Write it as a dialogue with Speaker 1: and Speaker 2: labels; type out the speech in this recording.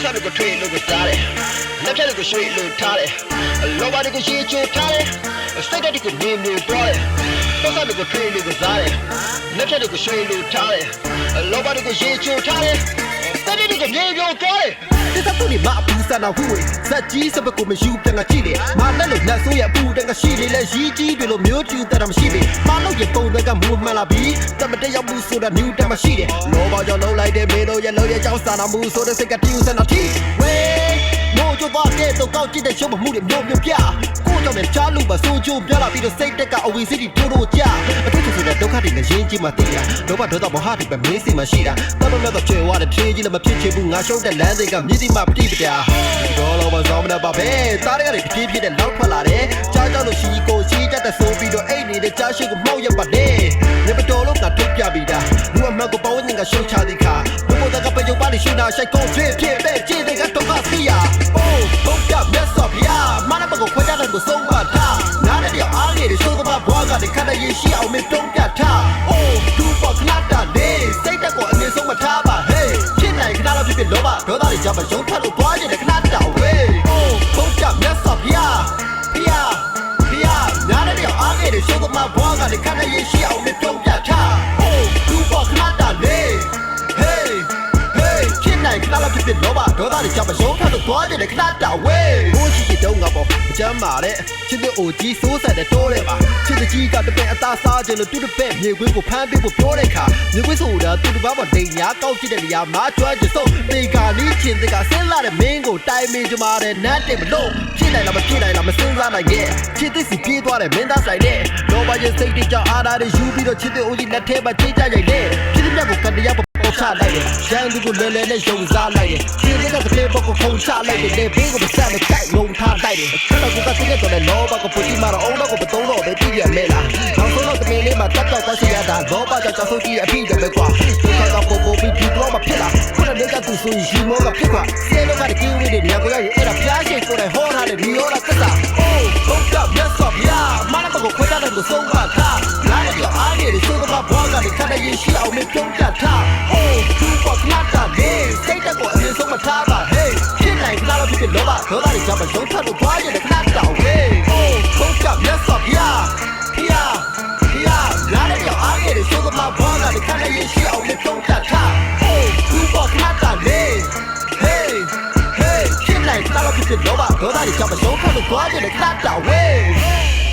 Speaker 1: Nobody go train, no go started. Nobody go straight, no tally. Nobody go shit, you tally. Stay that you could name new boy. Nobody go train, no go started. Nobody go straight, no tally. Nobody go shit, you tally. Stay that you could name your boy.
Speaker 2: ဒီသတူနေမပူစနာဝိဝေဇက်ကြီးစပကိုမယူပြန်ကကြည့်လေမာလက်လို့လက်ဆိုးရပူတန်ကရှိလေလဲရီးကြီးတွေလို့မျိုးတူတဲ့တာမရှိလေမာလို့ရပုံသက်ကမူမှန်လာပြီတမတရောက်မှုဆိုတာနျူတန်မရှိတယ်လောဘကြောင့်လုံးလိုက်တဲ့မင်းတို့ရဲ့လုံးရဲ့ကြောင့်စာနာမှုဆိုတဲ့စိတ်ကတူးစနာတီဝေးမိုးကြပါတဲ့တော့ကောက်ကြည့်တဲ့ရုပ်မှုတွေမျိုးမျိုးပြကိုကြောင့်လည်းကြားလို့ပါဆိုကြပြလာပြီးတော့စိတ်တက်ကအဝီစီတီတို့တို့ကြအထူးဆိုတဲ့ဒုက္ခတွေနဲ့ရင်းကြီးမှသိရလောဘဒေါသဘောဟာတွေပဲမင်းစီမှရှိတာတမမဲ့တော့ချေဝါတဲ့ထင်းကြီးလည်းမဖြစ်ချင်ဘူးငါရှုံးတဲ့လမ်းစိတ်ကမြည်စီမှပတိပတာဒေါ်လောဘဆောင်မနေပါပဲသားတွေကလည်းပြည့်ပြည့်တဲ့လောက်ထွက်လာတယ်ကြားကြောက်လို့ရှိကိုရှိတတ်တဲ့ဆိုပြီးတော့အိတ်နေတဲ့ကြားရှိကိုမောက်ရပါတယ်နေမတော်လို့ငါထုတ်ပြပြီးတာလူအမတ်ကိုပေါင်းနေကရှုံးချသည်ခါဘုံတကပယုတ်ပါလိရှိနာရှိုက်ကုန်ဖြစ်ဖြစ်ပဲကြည်တဲ့ကတော့ကစီယာအိုးဘုံကမျက်စောပြာမနဘကိုခွဲကြတဲ့ကိုဆုံးပါထားနားနဲ့ပြောအားလေးတွေစိုးကမဘွားကတည်းကခဏရရှိအောင်မတုံးပြထားအိုးသူ့ပေါ်ခဏတာလေးစိတ်တက်ကိုအမြင်ဆုံးမထားပါဟေးဖြစ်နိုင်ခဏတော့ဖြစ်လောဘဒေါသတွေကြောင့်မယုံထလို့သွားနေတဲ့ခဏတောင်ဝေးအိုးဘုံကမျက်စောပြာနားနဲ့ပြောအားလေးတွေစိုးကမဘွားကတည်းကခဏရရှိအောင်မတုံးပြထားအိုးသူ့ပေါ်ခဏတာလေးဟေးဖြစ်နိုင်ခဏတော့ဖြစ်လောဘဒေါသတွေကြောင့်မယုံထလို့သွားနေတဲ့ခဏတောင်ဝေးဘိုးရှိတုံးကပေါ့မကြမ်းပါတဲ့ချစ်တဲ့အိုကြီးစိုးဆက်တဲ့တိုးတယ်ပါချစ်တဲ့ကြီးကတပည့်အသားစားခြင်းလို့တူတပည့်မြေခွေးကိုဖမ်းပေးဖို့ပြောတဲ့ခါမြေခွေးဆိုတာတူတပားပေါ်ဒိန်ညာကောက်ကြည့်တဲ့နေရာမှာကျွမ်းကျစိုးတေကာလီချင်းတကဆင်းလာတဲ့မင်းကိုတိုင်မင်ကြမာတဲ့နတ်တယ်မလို့ဖြစ်နိုင်လားမဖြစ်နိုင်လားမစင်းစားနိုင်ရဲ့ချစ်တဲ့စီပြေးသွားတဲ့မင်းသားဆိုင်တဲ့လောဘရဲ့စိတ်တွေကြောင့်အားရတဲ့ယူပြီးတော့ချစ်တဲ့အိုကြီးလက်ထဲမှာချိတ်ကြရိုက်တဲ့ချစ်တဲ့မြတ်ကိုကတရားပေါ်ချလိုက်တယ်။ရန်သူကိုလဲလဲနဲ့ယုံစားလိုက်တယ်။ဒီလိုကတည်းကပုတ်ကိုခုံချလိုက်တယ်။လေဘေးကိုမဆက်နဲ့ကြိုက်လုံးထားလိုက်တယ်။ခဏကတည်းကတော့လောဘကိုပူတီမာတော့အုံတော့ကိုမတုံးတော့ပဲပြည့်ရမဲလား။နောက်ဆုံးတော့တမင်းလေးမှာတက်တော့တက်စီရတာလောဘကြောင့်ကြောက်ဆိုးကြီးအဖြစ်ပဲကွာ။ဒီကတော့ပို့ပို့ပြီးတော့မဖြစ်လား။ခုနကသူဆိုရင်ရှိမောကဖြစ်ကွာ။ဆေးတော့ကတည်းကဝိတွေညကိုရရင်အဲ့ဒါဖျားရှိကိုလည်းဟောထားတယ်ဒီရောလားကစား။အိုးဘုတ်ကမျက်စောပြာမနကိုခွဲတဲ့ကိုဆုံးပါထား။လာရအားရည်စိုးကဘဘွားကလည်းခဏရရှိအောင်မပြုံးပြထား။အိုးသူ့ပေါ်ခဏတာလေးစိတ်တက်ကိုအမြင်ဆုံးမထားပါဟေးဖြစ်နိုင်ခဏတော့ဖြစ်လောဘဒေါသတွေကြောင့်မယုံထလို့သွားရတဲ့ခဏတောင်ဝေးအိုးဘုတ်ကမျက်စောပြာလာတဲ့ပြောအားရည်စိုးကဘဘွားကလည်းခဏရရှိအောင်မပြုံးပြထား။အိုးသူ့ပေါ်ခဏတာလေးဟေးဖြစ်နိုင်ခဏတော့ဖြစ်လောဘဒေါသတွေကြောင့်မယုံထလို့သွားရတဲ့ခဏတောင်ဝေး